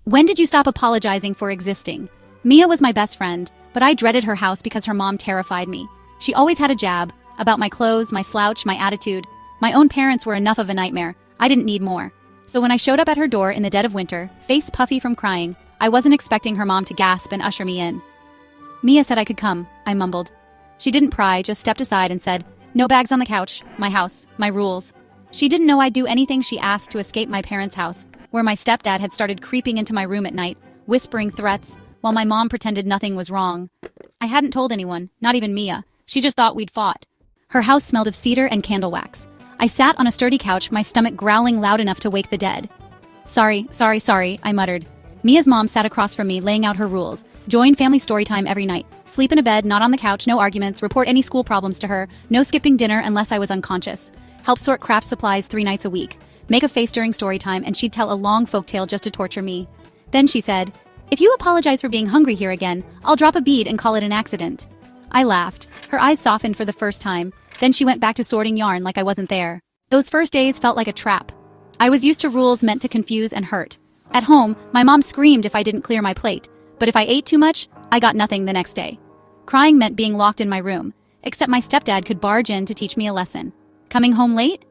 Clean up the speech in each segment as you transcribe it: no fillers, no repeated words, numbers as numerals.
When did you stop apologizing for existing? Mia was my best friend, but I dreaded her house because her mom terrified me. She always had a jab about my clothes, my slouch, my attitude. My own parents were enough of a nightmare. I didn't need more. So when I showed up at her door in the dead of winter, face puffy from crying, I wasn't expecting her mom to gasp and usher me in. Mia said I could come, I mumbled. She didn't pry, just stepped aside and said, "No bags on the couch, my house, my rules." She didn't know I'd do anything she asked to escape my parents' house, where my stepdad had started creeping into my room at night, whispering threats, while my mom pretended nothing was wrong. I hadn't told anyone, not even Mia. She just thought we'd fought. Her house smelled of cedar and candle wax. I sat on a sturdy couch, my stomach growling loud enough to wake the dead. Sorry, I muttered. Mia's mom sat across from me, laying out her rules. Join family story time every night. Sleep in a bed, not on the couch, no arguments, report any school problems to her, no skipping dinner unless I was unconscious. Help sort craft supplies 3 nights a week. Make a face during story time, and she'd tell a long folktale just to torture me. Then she said, "If you apologize for being hungry here again, I'll drop a bead and call it an accident." I laughed. Her eyes softened for the first time. Then she went back to sorting yarn like I wasn't there. Those first days felt like a trap. I was used to rules meant to confuse and hurt. At home, my mom screamed if I didn't clear my plate, but if I ate too much, I got nothing the next day. Crying meant being locked in my room, except my stepdad could barge in to teach me a lesson. Coming home late?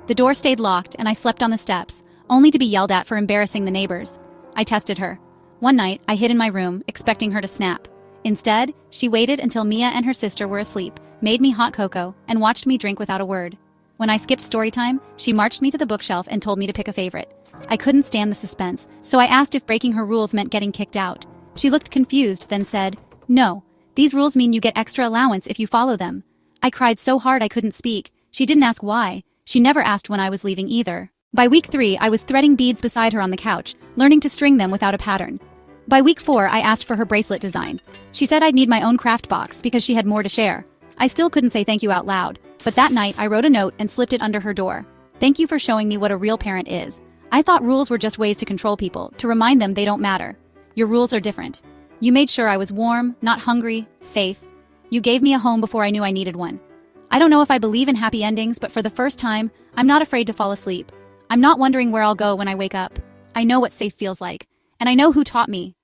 The door stayed locked and I slept on the steps, only to be yelled at for embarrassing the neighbors. I tested her. One night, I hid in my room, expecting her to snap. Instead, she waited until Mia and her sister were asleep, made me hot cocoa, and watched me drink without a word. When I skipped story time, she marched me to the bookshelf and told me to pick a favorite. I couldn't stand the suspense, so I asked if breaking her rules meant getting kicked out. She looked confused, then said, "No, these rules mean you get extra allowance if you follow them." I cried so hard I couldn't speak. She didn't ask why. She never asked when I was leaving either. By week 3, I was threading beads beside her on the couch, learning to string them without a pattern. By week 4, I asked for her bracelet design. She said I'd need my own craft box because she had more to share. I still couldn't say thank you out loud, but that night I wrote a note and slipped it under her door. "Thank you for showing me what a real parent is. I thought rules were just ways to control people, to remind them they don't matter. Your rules are different. You made sure I was warm, not hungry, safe. You gave me a home before I knew I needed one. I don't know if I believe in happy endings, but for the first time, I'm not afraid to fall asleep. I'm not wondering where I'll go when I wake up. I know what safe feels like, and I know who taught me.